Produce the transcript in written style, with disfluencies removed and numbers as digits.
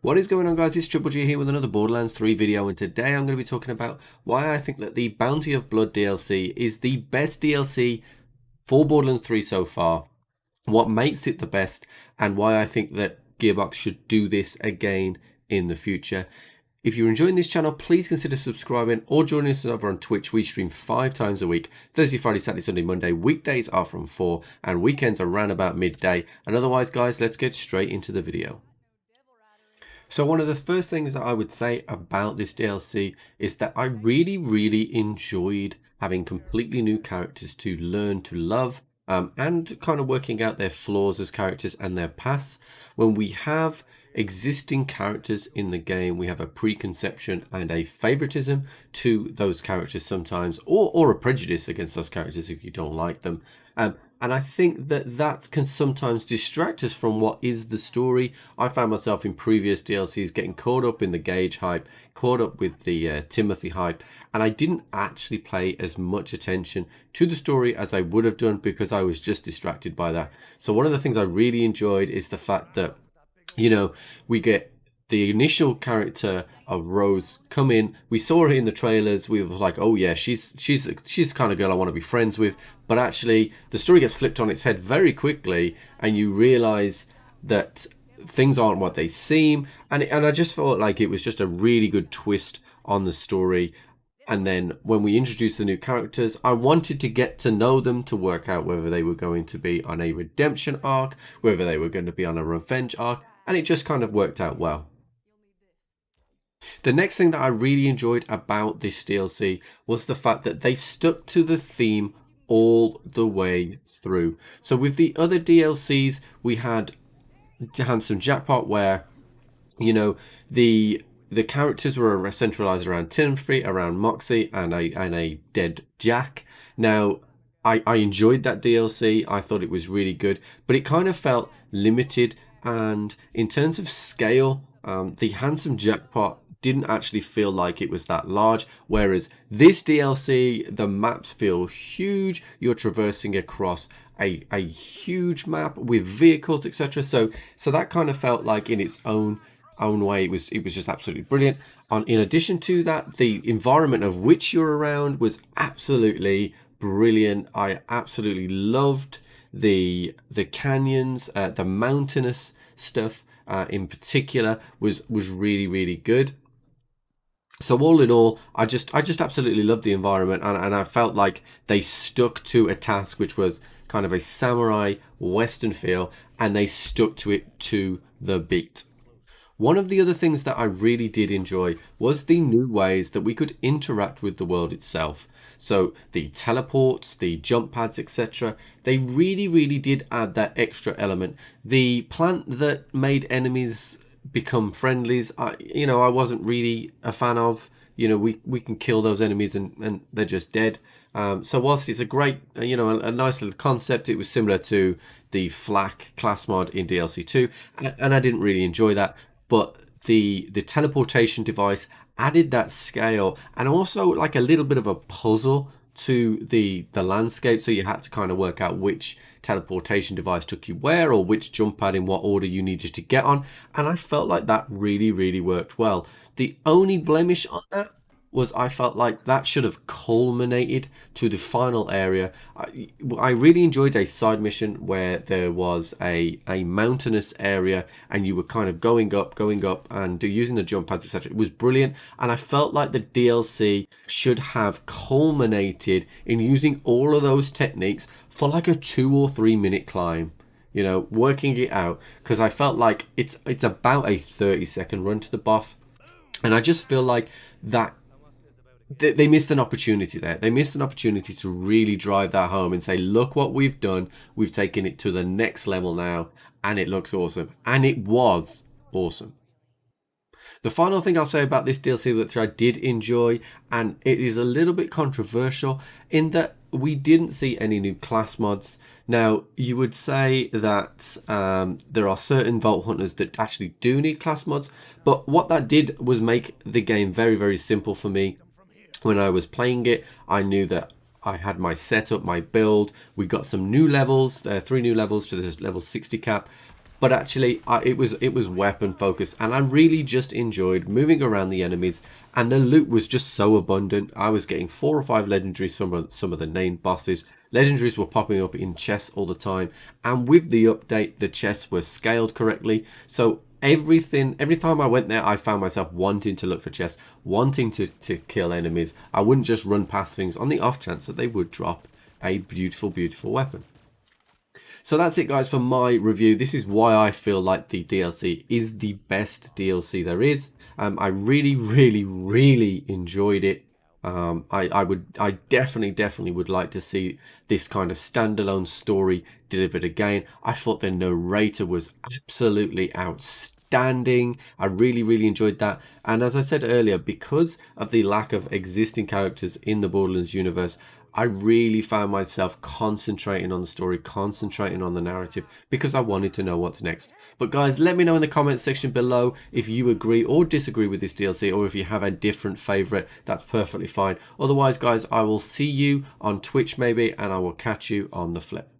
What is going on, guys? It's Triple G here with another Borderlands 3 video, and today I'm going to be talking about why I think that the Bounty of Blood DLC is the best DLC for Borderlands 3 so far, what makes it the best, and why I think that Gearbox should do this again in the future. If you're enjoying this channel, please consider subscribing or joining us over on Twitch. We stream 5 times a week: Thursday, Friday, Saturday, Sunday, Monday. Weekdays are from 4 and weekends are around about midday. And otherwise, guys, let's get straight into the video. So one of the first things that I would say about this DLC is that I really enjoyed having completely new characters to learn to love, and kind of working out their flaws as characters and their paths. When we have existing characters in the game, we have a preconception and a favoritism to those characters sometimes, or a prejudice against those characters if you don't like them. And I think that that can sometimes distract us from what is the story. I found myself in previous DLCs getting caught up in the Gage hype, caught up with the Timothy hype, and I didn't actually pay as much attention to the story as I would have done because I was just distracted by that. So one of the things I really enjoyed is the fact that, you know, we get the initial character of Rose come in. We saw her in the trailers. We were like, oh yeah, she's the kind of girl I want to be friends with. But actually, the story gets flipped on its head very quickly, and you realize that things aren't what they seem. And I just felt like it was just a really good twist on the story. And then when we introduced the new characters, I wanted to get to know them to work out whether they were going to be on a redemption arc, whether they were going to be on a revenge arc, and it just kind of worked out well. The next thing that I really enjoyed about this DLC was the fact that they stuck to the theme all the way through. So with the other DLCs, we had Handsome Jackpot, where, you know, the characters were centralized around Timothy, around Moxie, and a dead Jack. Now, I enjoyed that DLC. I thought it was really good, but it kind of felt limited. And in terms of scale, the Handsome Jackpot didn't actually feel like it was that large, whereas this DLC, the maps feel huge. You're traversing across a huge map with vehicles, etc. So that kind of felt like, in its own way, it was just absolutely brilliant. In addition to that, the environment of which you're around was absolutely brilliant. I absolutely loved the canyons, the mountainous stuff in particular was really good. So all in all, I just absolutely loved the environment, and I felt like they stuck to a task which was kind of a samurai western feel, and they stuck to it to the beat. One of the other things that I really did enjoy was the new ways that we could interact with the world itself. So the teleports, the jump pads, etc. They really did add that extra element. The plant that made enemies become friendlies, I wasn't really a fan of. We can kill those enemies and they're just dead. So whilst it's a great, a nice little concept, it was similar to the Flak class mod in DLC 2, and I didn't really enjoy that. But the teleportation device added that scale, and also like a little bit of a puzzle to the landscape. So you had to kind of work out which teleportation device took you where, or which jump pad in what order you needed to get on. And I felt like that really worked well. The only blemish on that was I felt like that should have culminated to the final area. I really enjoyed a side mission where there was a mountainous area, and you were kind of going up and using the jump pads, etc. It was brilliant, and I felt like the DLC should have culminated in using all of those techniques for like a 2 or 3 minute climb. Working it out, because I felt like it's about a 30-second run to the boss, and I just feel like that they missed an opportunity there. They missed an opportunity to really drive that home and say, look what we've done. We've taken it to the next level now, and it looks awesome. And it was awesome. The final thing I'll say about this DLC that I did enjoy, and it is a little bit controversial, in that we didn't see any new class mods. Now, you would say that there are certain Vault Hunters that actually do need class mods, but what that did was make the game very simple for me. When I was playing it, I knew that I had my setup, my build. We got some new levels, 3 new levels to this level 60 cap. but actually it was weapon focused, and I really just enjoyed moving around the enemies, and the loot was just so abundant. I was getting 4 or 5 legendaries from some of the named bosses. Legendaries were popping up in chests all the time, and with the update, the chests were scaled correctly. So every time I went there, I found myself wanting to look for chests, wanting to kill enemies. I wouldn't just run past things on the off chance that they would drop a beautiful, beautiful weapon. So that's it, guys, for my review. This is why I feel like the DLC is the best DLC there is. I really, really, really enjoyed it. I definitely would like to see this kind of standalone story delivered again. I thought the narrator was absolutely outstanding. I really, really enjoyed that. And as I said earlier, because of the lack of existing characters in the Borderlands universe, I really found myself concentrating on the story, concentrating on the narrative, because I wanted to know what's next. But guys, let me know in the comments section below if you agree or disagree with this DLC, or if you have a different favourite. That's perfectly fine. Otherwise, guys, I will see you on Twitch maybe, and I will catch you on the flip.